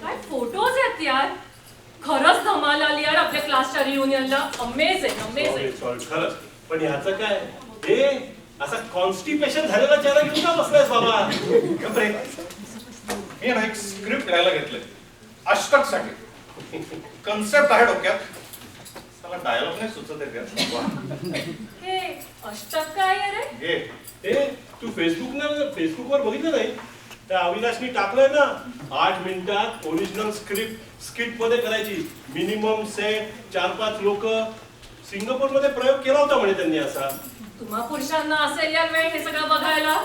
काय फोटोज आहेत यार. खरंच धमाल आली यार आपल्या क्लासच्या रियुनियनला. Amazing amazing. खरंच. पण ह्याचं काय हे असा कॉन्स्टिपेशन झालेला चेहरा घेऊन का बसलायस बाबा? मी ना एक स्क्रिप्ट लिहायला घेतलंय अष्टक साठी. कन्सेप्ट आहे डोक्यात, मला डायलॉग नाही सुचत आहे. हे अष्टक काय आहे रे? हे तू फेसबुकवर बघितलं नाही? त्या अविनाशनी टाकलंय ना 8 मिनिटात ओरिजिनल स्क्रिप्ट स्किट मध्ये करायची. मिनिमम सेट 4-5 लोक. सिंगापूर मध्ये प्रयोग केला होता म्हणे त्यांनी असा. तुम्हा पुरुषांना असेल यार वेळ हे सगळं बघायला.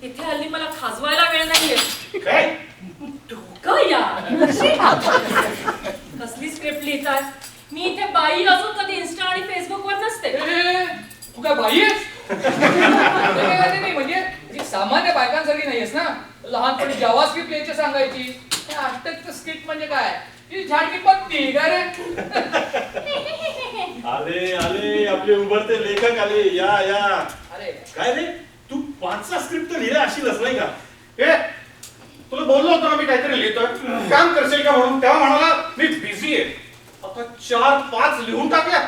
इथे हल्ली मला खाजवायला वेळ नाहीये. काय डोकं यार. कसली स्क्रिप्ट लिहितात? मी इथे बाई अजून कधी इन्स्टा आणि फेसबुकवर नसते. तू काय बाई आहेस? नाही म्हणजे जी सामान्य बायकांसारखी नाहीयेस ना. लहानपणी जावास्क्रिप्ट लिहायची सांगायची. अष्टकचं स्किट म्हणजे काय? ही झाडकी पत्ती काय रे? आले आले आपले उभरते लेखक आले. या या. अरे काय रे तू 5चा स्क्रिप्ट लिहिला अशीलच नाही का? तुला बोललो होतो ना मी काहीतरी लिहितोय, काम करशील का म्हणून. तेव्हा म्हणाला मी बिझी आहे. आता 4-5 लिहून टाकल्या.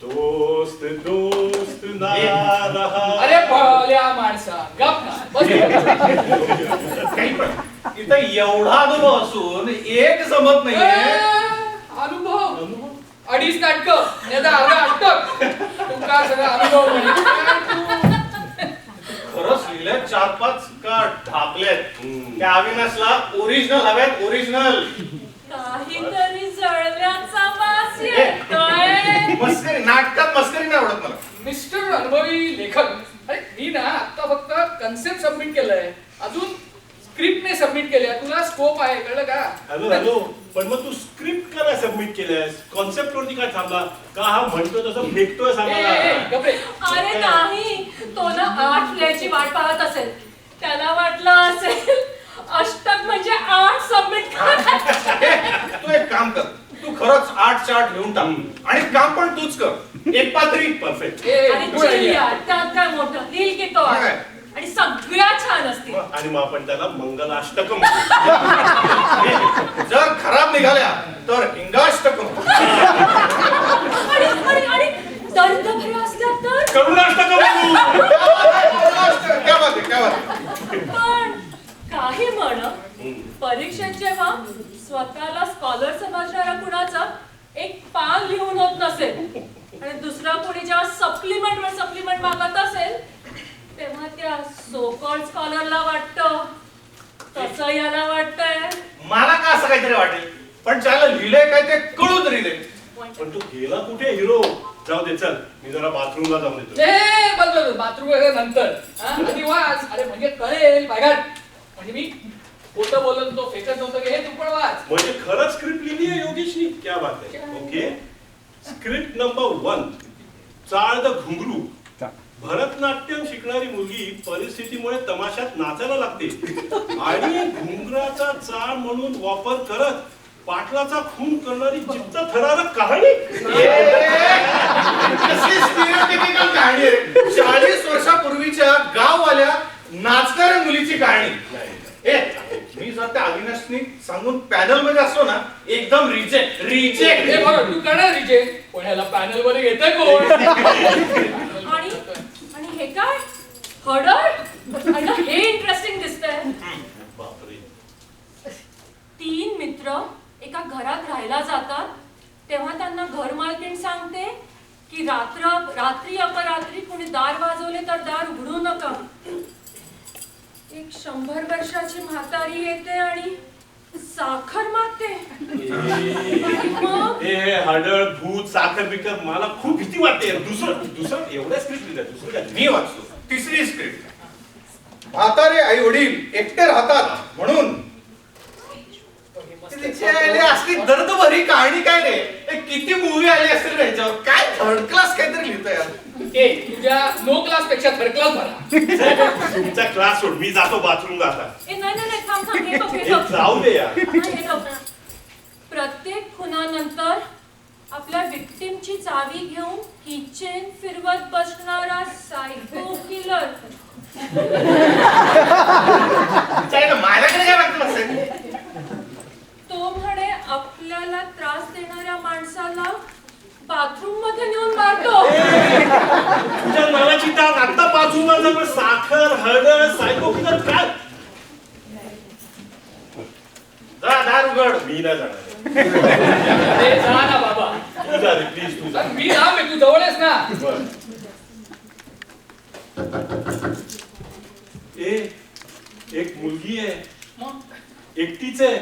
दोस्त दोस्त ना रहा. अरे भल्या माणसा गप ना. बस काही पण इथं एवढा अनुभव असून एक जमत नाहीये. अनुभव 2.5 नाटकं याचा अर्धा अष्टक. तुमका सगळा अनुभव म्हणजे खरंच लिहिलंय 4-5 का ढापल्यात. त्या अविनाशला ओरिजिनल हव्यात. ओरिजिनल. काहीतरी जळव्याचा वास येतोय. मस्करी नाटकात मस्करी नाही आवडत मला. मिस्टर अनुभवी लेखक. अरे मी ना आता फक्त कन्सेप्ट सबमिट केलंय, अजून स्क्रिप्ट नाही सबमिट केल्या. तुला स्कोप आहे कळलं का? हॅलो पण मग तू स्क्रिप्ट का नाही सबमिट केलंयस? कॉन्सेप्ट वरती काय थांबला का? हा म्हणतो तसं फेकतोय आम्हाला. अरे नाही, तो ना 8 लिहायची वाट पाहत असेल. त्याला वाटलं असेल अष्टक म्हणजे 8 सबमिट कर. तू एक काम कर, तू खरंच 8 लिहून टाक आणि काम पण तूच कर. एक पात्री परफेक्ट. आणि चिल यार, त्यात काय मोठं लिहिल की तो. आणि सगळ्या छान असतील. आणि मग आपण त्याला मंगलाष्टकम. जर खराब निघाल्या तर हिंगाष्टकम. आणि दर्द भरा असल्या तर करुणाष्टकम. क्या बात आहे, क्या बात आहे. पण काही म्हण परीक्षेत जेव्हा स्वतःला स्कॉलर समजणारा कुणाचा एक पान लिहून होत नसेल आणि दुसरा कोणी जेव्हा सप्लिमेंट मागत असेल तेव्हा त्या सो कॉल्ड स्कॉलरला वाटतं तसं याला वाटतंय. मला का असं काहीतरी वाटेल, पण त्याला लिहिलंय काय ते कळू तरी दे. पण तू गेला कुठे हिरो? जाऊ दे चल, मी जरा बाथरूमला जाऊन येतो. बस बाथरूम वगैरे नंतर. आधी वाच. अरे म्हणजे कळेल बायगाट. म्हणजे मी खोटं बोलत तो फेकत नव्हतं की हे तू पण वाच. म्हणजे खरंच स्क्रिप्ट लिहिली आहे योगेशनी. क्या बात आहे. ओके. Script number 1. चाळ द घुंगरू. भरतनाट्यम शिकणारी मुलगी परिस्थितीमुळे तमाशात नाचायला लागते आणि घुंगराचा चाळ म्हणून वापर करत पाटलाचा खून करणारी चित्त थरारक कहाणी. स्टिरियोटायपिकल कहाणी आहे. 40 वर्षापूर्वीच्या गाववाल्या नाचणाऱ्या मुलीची कहाणी. मी जर त्या अविनाशनी सांगून पॅनल मध्ये असलो ना एकदम रिजेक्ट. हे बघा तू करणार रिजेक्ट, पण ह्याला पॅनल वर येतंय कोण? आणि हे काय हडळ? आणि हे इंटरेस्टिंग दिसतंय. बापरे. 3 मित्र एका घरात राहायला जातात तेव्हा त्यांना घर मालकीण सांगते की रात्री अपरात्री कोणी दार वाजवले तर दार उघडू नका. एक 100 वर्षाची म्हातारी येते आणि साखर मागते. हे हडळ भूत साखर बिकर मला खूप भीती वाटते. दुसरं एवढ्या स्क्रिप्ट लिहिल्या. दुसरं काय? मी वाचतो 3री स्क्रिप्ट. म्हातारे आई वडील एकटे राहतात म्हणून असली दर्दभरी कहाणी. काय रे किती मूवी आली असेल त्याच्यावर. काय थर्ड क्लास काहीतरी लिहितोय यार. तुझ्या नो क्लास पेक्षा थर्ड क्लास भरा. तुमचा क्लास सोड, मी जातो बाथरूमला आता. नाही थांब. हे बघ. जाऊ दे यार. प्रत्येक खुनानंतर आपल्या विक्टिमची चावी घेऊन किचेन फिरवत बसणारा सायको किलर. चालेल, माझ्याकडे काय वाटलं असेल? तो म्हणे आपल्याला त्रास देणाऱ्या माणसाला बाथरूम मध्ये नेऊन मारतो. तुझ्या नावाची टाक आता बाजूला साखर हळद सायको किलर काय जा दार उघड. मी नाही जाणार अरे जा ना बाबा. तू जा रे प्लीज तू जा. मी राम आहे, तू जवळ आहेस ना. बरं. एक मुलगी आहे, मग एकटीच आहे,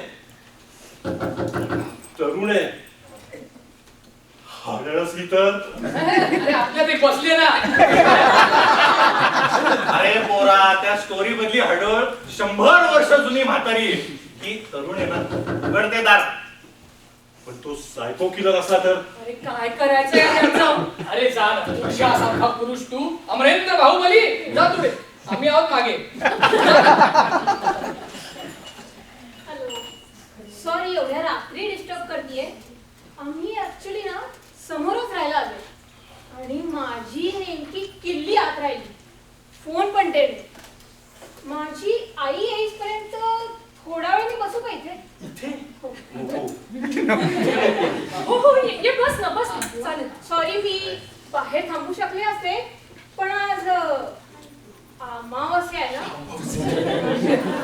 तरुण आहे, हाडळ असली तर अरे आपल्यात एक बसले ना. अरे पोरा, त्या स्टोरी मधली हडळ 100 वर्ष जुनी म्हातारी आहे. ही तरुण आहे ना, उघडते दार. पण तो सायको किलर असला तर अरे काय करायचंय त्याचं? अरे जा ना. अशासारखा पुरुष तू, अमरेंद्र बाहुबली, जा तू रे. आम्ही आहोत मागे. हॅलो, सॉरी एवढ्या रात्री डिस्टर्ब करतेय. आम्ही ऍक्च्युली ना समोरच राहायला आलोय आणि माझी नेमकी किल्ली आत राहिली. फोन पण टेड. माझी आई येईपर्यंत थोडा वेळ मी बसू का इथे? हो. हो हो ये बस ना बस ना चालेल. सॉरी, मी बाहेर थांबू शकले असते, पण आज अमावस्या आहे ना,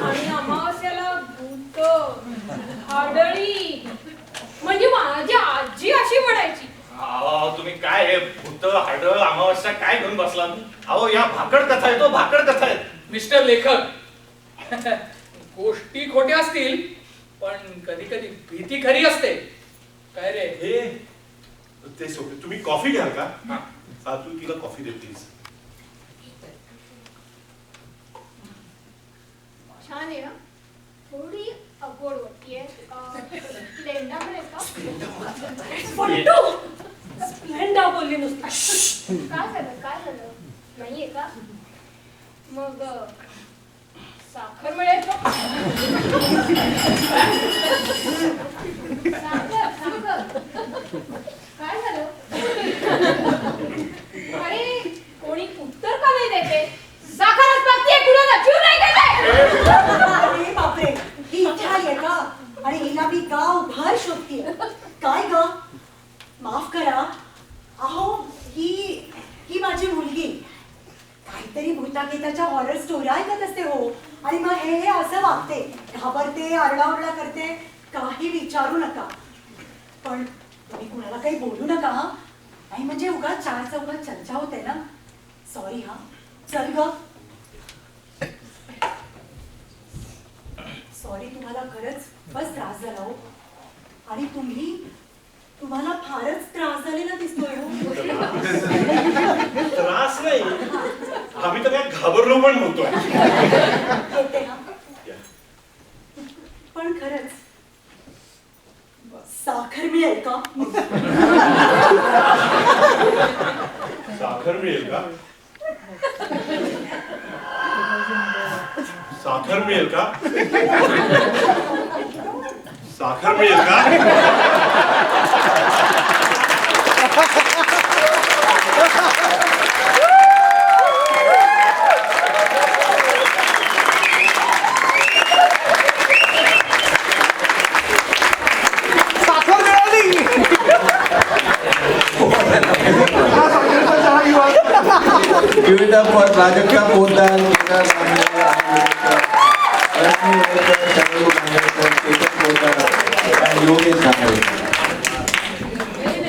आणि अमावस्याला भूत आढळी म्हणजे माझी आजी अशी म्हणायची. अहो, तुम्ही काय हे भूत हडळ अमावस्या काय घेऊन बसला? अहो, या भाकड कथा आहे, तो भाकड कथा आहे. मिस्टर लेखक, गोष्टी खोट्या असतील पण कधी कधी भीती खरी असते. काय रे? हे ते सोपे. तुम्ही कॉफी घ्याल का? हा तू तिला कॉफी दे प्लीज. छान आहे ना, थोडी अगोड वाटतीये. स्प्लेंडा मिळेल का? पट्टू स्प्लेंडा बोलली नुसती. काय झालं नाहीये का? मग साखर मिळेल का? साखर काय झालं? अरे कोणी उत्तर का नाही देते? साखरच मागतीये, कुणाला जीव नाही देते. अरे बापरे, ही इथे आली आहे का? आणि हिला मी गावभर शोधतीये. काय ग? माफ करा. अहो, ही माझी मुलगी काहीतरी भूताकेताच्या हॉरर स्टोरी ऐकत असते हो, आणि मग हे असं वागते, घाबरते, आरडाओरडा करते. काही विचारू नका, पण तुम्ही कुणाला काही बोलू नका हा. नाही म्हणजे उगाच 4 चौघात चर्चा होते ना. सॉरी हा. चल ग. सॉरी, तुम्हाला खरंच बस त्रास झाला हो. आणि तुम्हाला फारच त्रास झालेला दिसतोय हो. त्रास नाही, आम्ही तर काय घाबरलो पण नव्हतो. येते हा. पण खरंच साखर मिळेल का? साखर मिळेल का? साखर मिळेल का? साखर मिळेल का? Give it up for Prajakta Poddar, Rashmi Vaidkar, Chandu Mangalkar, Ketan Poddar, and Yogesh Rangan.